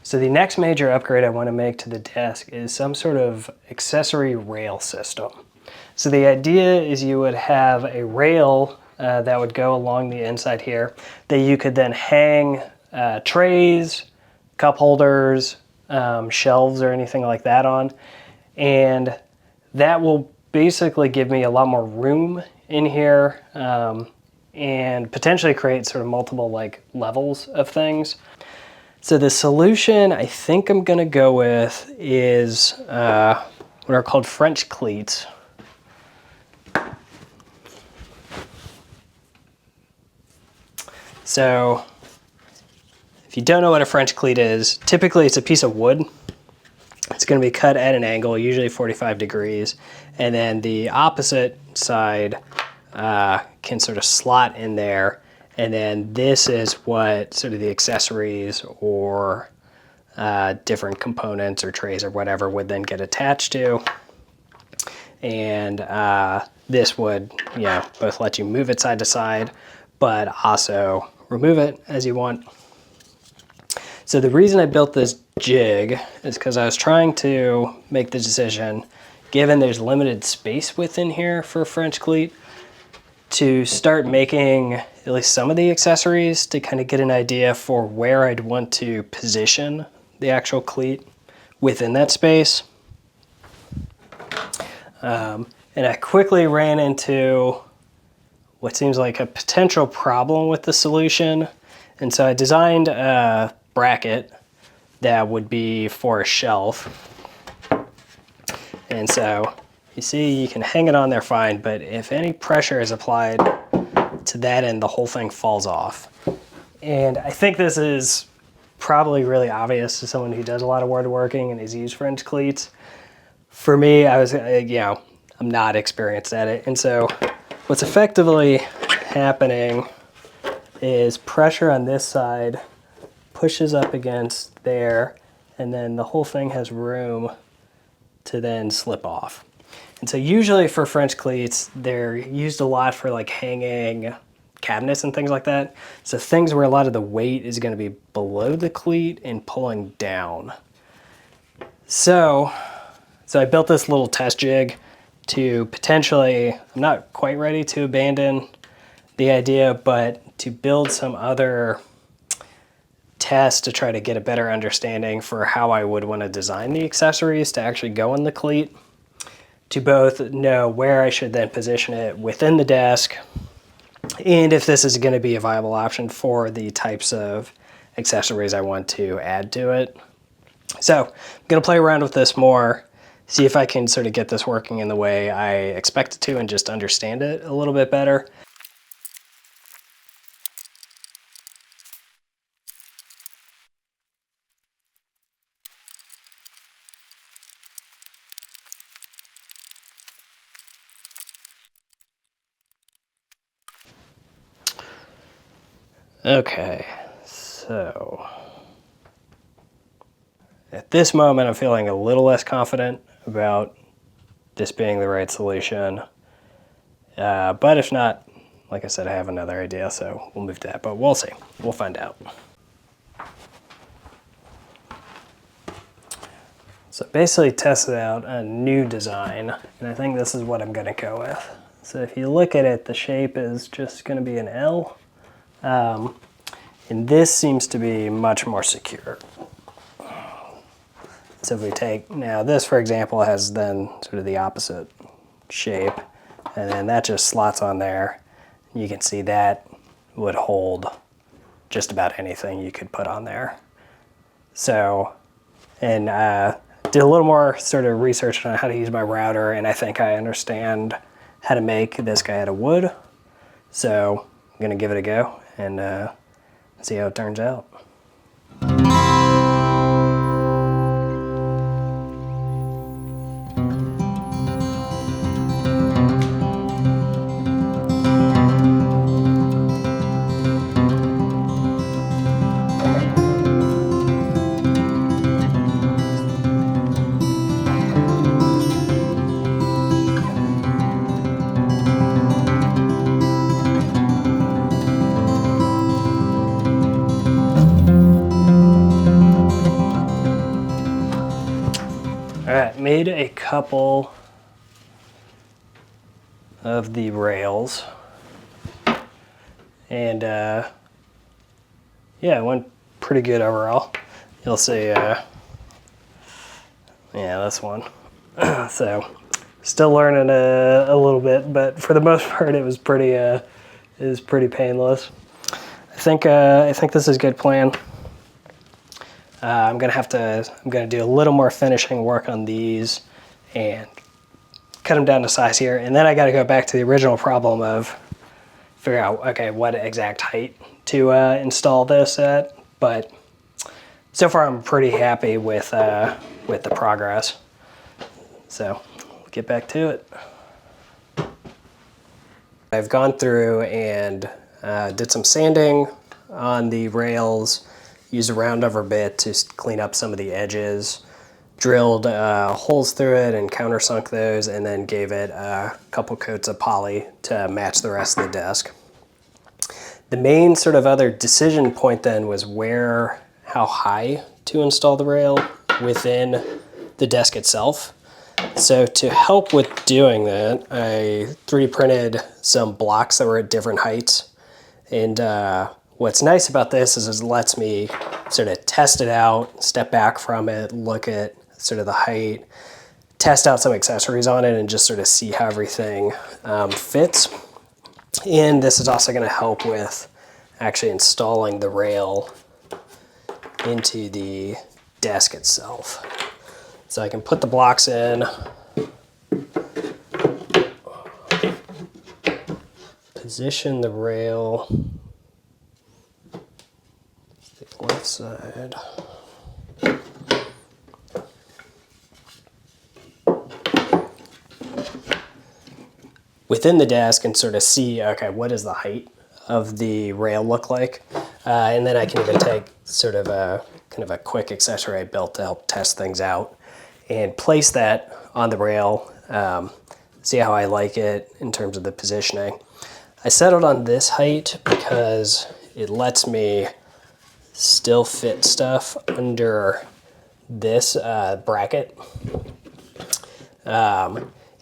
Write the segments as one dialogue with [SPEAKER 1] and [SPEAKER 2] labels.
[SPEAKER 1] So the next major upgrade I want to make to the desk is some sort of accessory rail system. So the idea is you would have a rail that would go along the inside here that you could then hang trays, cup holders, shelves or anything like that on. And that will basically give me a lot more room in here and potentially create sort of multiple like levels of things. So the solution I think I'm gonna go with is what are called French cleats. So if you don't know what a French cleat is, typically it's a piece of wood. It's going to be cut at an angle, usually 45 degrees, and then the opposite side can sort of slot in there, and then this is what sort of the accessories or different components or trays or whatever would then get attached to. And this would, both let you move it side to side, but also remove it as you want. So the reason I built this jig is because I was trying to make the decision, given there's limited space within here for a French cleat, to start making at least some of the accessories to kind of get an idea for where I'd want to position the actual cleat within that space. And I quickly ran into what seems like a potential problem with the solution. And so I designed a bracket that would be for a shelf. And so you see you can hang it on there fine, but if any pressure is applied to that end, the whole thing falls off. And I think this is probably really obvious to someone who does a lot of woodworking and has used French cleats. For me, I'm not experienced at it. And so what's effectively happening is pressure on this side pushes up against there, and then the whole thing has room to then slip off. And so usually for French cleats, they're used a lot for like hanging cabinets and things like that. So things where a lot of the weight is going to be below the cleat and pulling down. So I built this little test jig to potentially, I'm not quite ready to abandon the idea, but to build some other tests to try to get a better understanding for how I would want to design the accessories to actually go in the cleat, to both know where I should then position it within the desk, and if this is going to be a viable option for the types of accessories I want to add to it. So I'm going to play around with this more, see if I can sort of get this working in the way I expect it to and just understand it a little bit better. Okay, so at this moment I'm feeling a little less confident about this being the right solution. But if not, like I said, I have another idea, so we'll move to that, but we'll see. We'll find out. So basically tested out a new design, and I think this is what I'm gonna go with. So if you look at it, the shape is just gonna be an L. And this seems to be much more secure. So if we take, now this for example has then sort of the opposite shape, and then that just slots on there. You can see that would hold just about anything you could put on there. So, and did a little more sort of research on how to use my router, and I think I understand how to make this guy out of wood. So I'm gonna give it a go and see how it turns out. made a couple of the rails, and yeah, it went pretty good overall. You'll see, yeah, this one. So, still learning a little bit, but for the most part, it was pretty painless. I think this is a good plan. I'm gonna do a little more finishing work on these and cut them down to size here, and then I got to go back to the original problem of figure out, okay, what exact height to install this at. But so far, I'm pretty happy with the progress. So we'll get back to it. I've gone through and did some sanding on the rails, used a round over bit to clean up some of the edges, drilled holes through it and countersunk those, and then gave it a couple coats of poly to match the rest of the desk. The main sort of other decision point then was how high to install the rail within the desk itself. So to help with doing that, I 3D printed some blocks that were at different heights. And what's nice about this is it lets me sort of test it out, step back from it, look at sort of the height, test out some accessories on it, and just sort of see how everything fits. And this is also going to help with actually installing the rail into the desk itself. So I can put the blocks in, position the rail, the left side. Within the desk and sort of see, okay, what does the height of the rail look like? And then I can even take sort of a kind of a quick accessory I built to help test things out and place that on the rail, see how I like it in terms of the positioning. I settled on this height because it lets me still fit stuff under this bracket.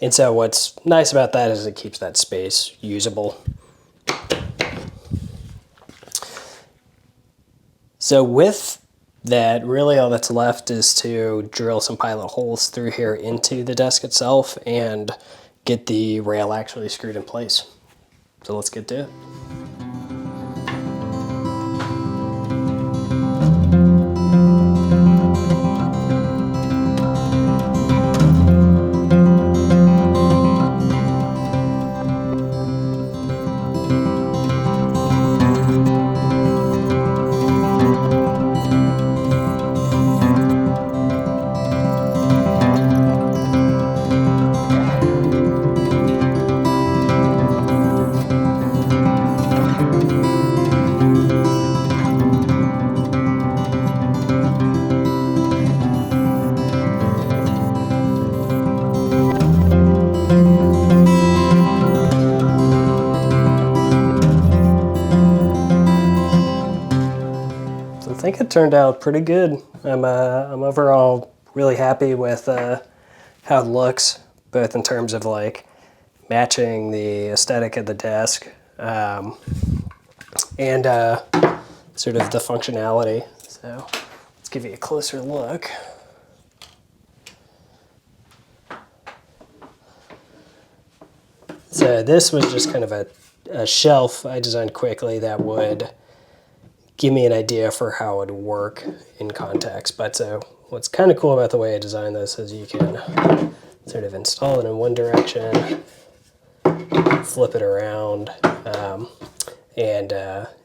[SPEAKER 1] And so what's nice about that is it keeps that space usable. So with that, really all that's left is to drill some pilot holes through here into the desk itself and get the rail actually screwed in place. So let's get to it. I think it turned out pretty good. I'm overall really happy with how it looks, both in terms of like matching the aesthetic of the desk and sort of the functionality. So let's give you a closer look. So this was just kind of a shelf I designed quickly that would give me an idea for how it would work in context. But so what's kind of cool about the way I designed this is you can sort of install it in one direction, flip it around, and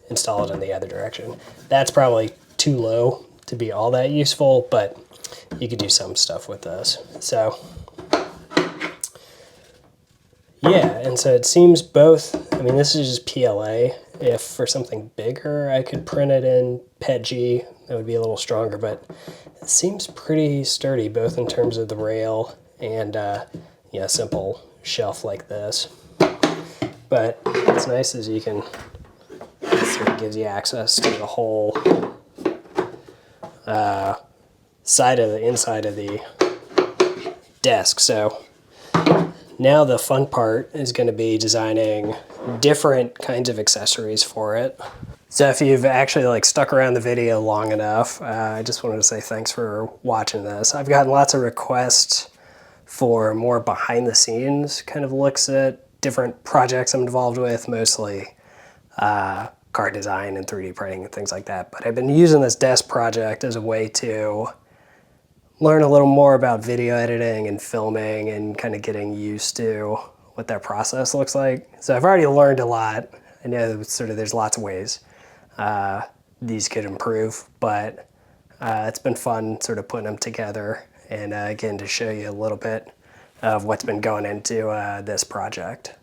[SPEAKER 1] install it in the other direction. That's probably too low to be all that useful, but you could do some stuff with this. So yeah, and so it seems both, I mean, this is just PLA. If for something bigger, I could print it in PETG, that would be a little stronger, but it seems pretty sturdy, both in terms of the rail and yeah, a simple shelf like this. But what's nice is you can, it sort of gives you access to the whole inside of the desk. So now the fun part is going to be designing different kinds of accessories for it. So if you've actually like stuck around the video long enough, I just wanted to say thanks for watching this. I've gotten lots of requests for more behind the scenes kind of looks at different projects I'm involved with, mostly car design and 3D printing and things like that. But I've been using this desk project as a way to learn a little more about video editing and filming and kind of getting used to what that process looks like. So I've already learned a lot. I know sort of there's lots of ways these could improve, but it's been fun sort of putting them together and again to show you a little bit of what's been going into this project.